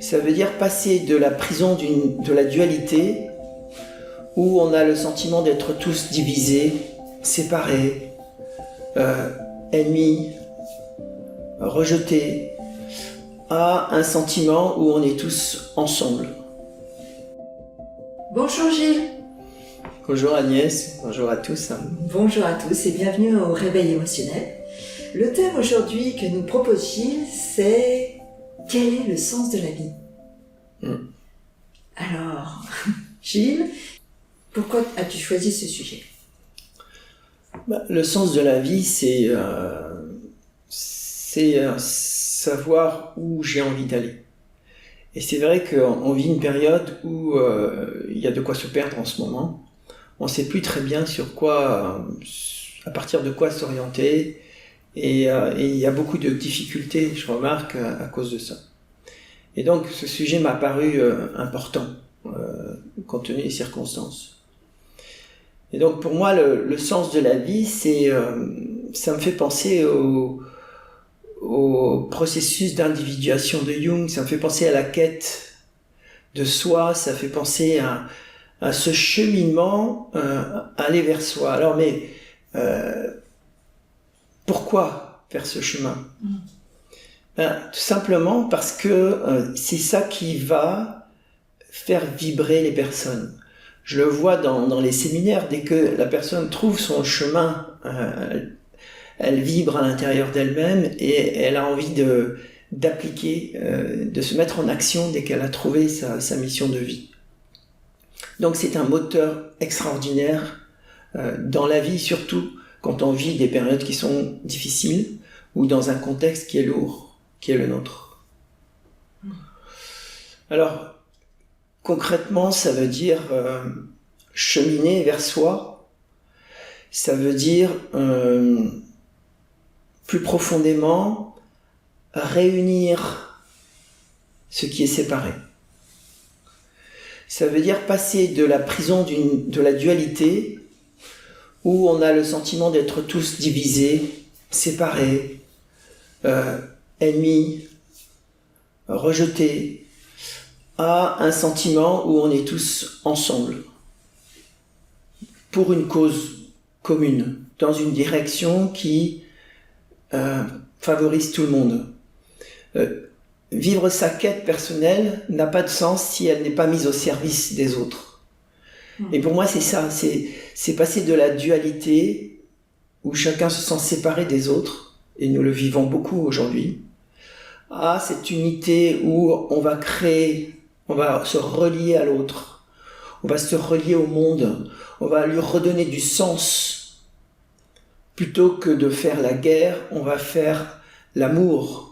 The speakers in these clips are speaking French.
Ça veut dire passer de la prison de la dualité, où on a le sentiment d'être tous divisés, séparés, ennemis, rejetés, à un sentiment où on est tous ensemble. Bonjour Gilles. Bonjour Agnès, bonjour à tous. Bonjour à tous et bienvenue au Réveil émotionnel. Le thème aujourd'hui que nous propose Gilles, c'est quel est le sens de la vie ? Alors, Gilles, pourquoi as-tu choisi ce sujet ? Le sens de la vie, c'est savoir où j'ai envie d'aller. Et c'est vrai qu'on vit une période où il y a de quoi se perdre en ce moment. On ne sait plus très bien sur quoi, à partir de quoi s'orienter. Et il y a beaucoup de difficultés, je remarque, à cause de ça. Et donc, ce sujet m'a paru important, compte tenu des circonstances. Et donc, pour moi, le sens de la vie, ça me fait penser au processus d'individuation de Jung, ça me fait penser à la quête de soi, ça fait penser à ce cheminement, aller vers soi. Alors, mais pourquoi faire ce chemin ? Tout simplement parce que c'est ça qui va faire vibrer les personnes. Je le vois dans les séminaires, dès que la personne trouve son chemin, elle vibre à l'intérieur d'elle-même et elle a envie d'appliquer, de se mettre en action dès qu'elle a trouvé sa mission de vie. Donc c'est un moteur extraordinaire dans la vie, surtout quand on vit des périodes qui sont difficiles ou dans un contexte qui est lourd, qui est le nôtre. Alors, concrètement, ça veut dire cheminer vers soi, ça veut dire plus profondément réunir ce qui est séparé. Ça veut dire passer de la prison de la dualité, où on a le sentiment d'être tous divisés, séparés, ennemis, rejetés, à un sentiment où on est tous ensemble, pour une cause commune, dans une direction qui favorise tout le monde. Vivre sa quête personnelle n'a pas de sens si elle n'est pas mise au service des autres. Et pour moi, c'est ça, c'est passer de la dualité, où chacun se sent séparé des autres, et nous le vivons beaucoup aujourd'hui, à cette unité où on va se relier à l'autre, on va se relier au monde, on va lui redonner du sens. Plutôt que de faire la guerre, on va faire l'amour.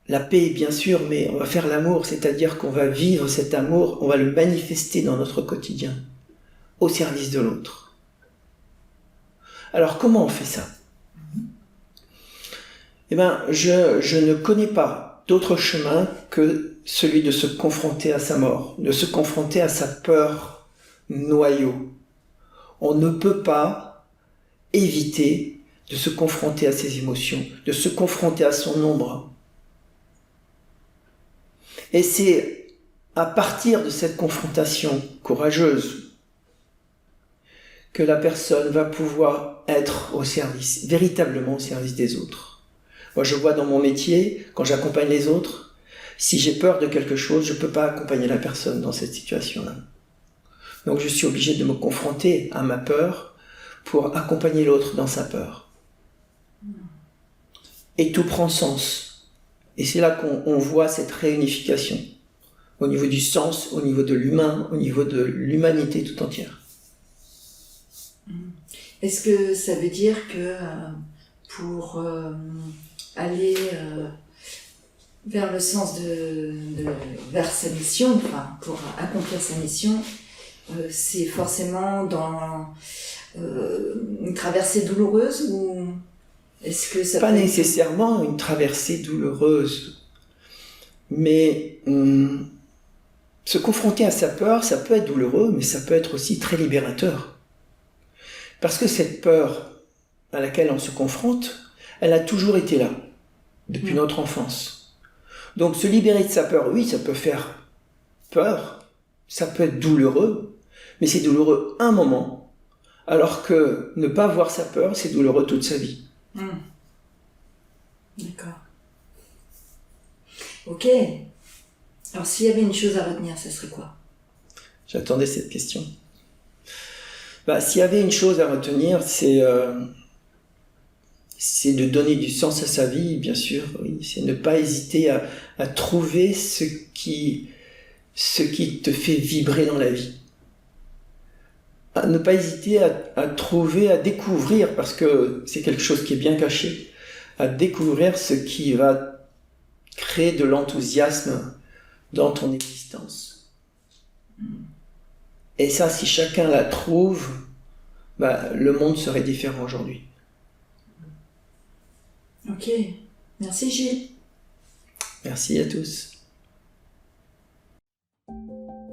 La paix, bien sûr, mais on va faire l'amour, c'est-à-dire qu'on va vivre cet amour, on va le manifester dans notre quotidien, au service de l'autre. Alors, comment on fait ça ? Eh bien, je ne connais pas d'autre chemin que celui de se confronter à sa mort, de se confronter à sa peur noyau. On ne peut pas éviter de se confronter à ses émotions, de se confronter à son ombre. Et c'est à partir de cette confrontation courageuse que la personne va pouvoir être au service, véritablement au service des autres. Moi, je vois dans mon métier, quand j'accompagne les autres, si j'ai peur de quelque chose, je ne peux pas accompagner la personne dans cette situation-là. Donc, je suis obligé de me confronter à ma peur pour accompagner l'autre dans sa peur. Et tout prend sens. Et c'est là qu'on voit cette réunification, au niveau du sens, au niveau de l'humain, au niveau de l'humanité tout entière. Est-ce que ça veut dire que pour aller vers le sens vers sa mission, enfin pour accomplir sa mission, c'est forcément dans une traversée douloureuse ou est-ce que ça pas nécessairement une traversée douloureuse, mais se confronter à sa peur, ça peut être douloureux, mais ça peut être aussi très libérateur. Parce que cette peur à laquelle on se confronte, elle a toujours été là, depuis notre enfance. Donc se libérer de sa peur, oui, ça peut faire peur, ça peut être douloureux, mais c'est douloureux un moment, alors que ne pas voir sa peur, c'est douloureux toute sa vie. D'accord. Ok. Alors s'il y avait une chose à retenir, ça serait quoi? J'attendais cette question. S'il y avait une chose à retenir, c'est de donner du sens à sa vie, bien sûr. Oui. C'est ne pas hésiter à trouver ce qui te fait vibrer dans la vie. À ne pas hésiter à trouver, à découvrir, parce que c'est quelque chose qui est bien caché, à découvrir ce qui va créer de l'enthousiasme dans ton existence. Et ça, si chacun la trouve, le monde serait différent aujourd'hui. Ok. Merci Gilles. Merci à tous.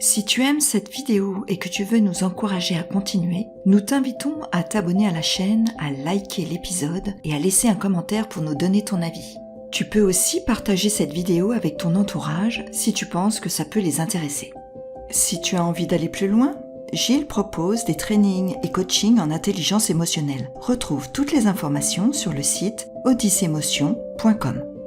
Si tu aimes cette vidéo et que tu veux nous encourager à continuer, nous t'invitons à t'abonner à la chaîne, à liker l'épisode et à laisser un commentaire pour nous donner ton avis. Tu peux aussi partager cette vidéo avec ton entourage si tu penses que ça peut les intéresser. Si tu as envie d'aller plus loin, Gilles propose des trainings et coachings en intelligence émotionnelle. Retrouve toutes les informations sur le site odyssemotion.com.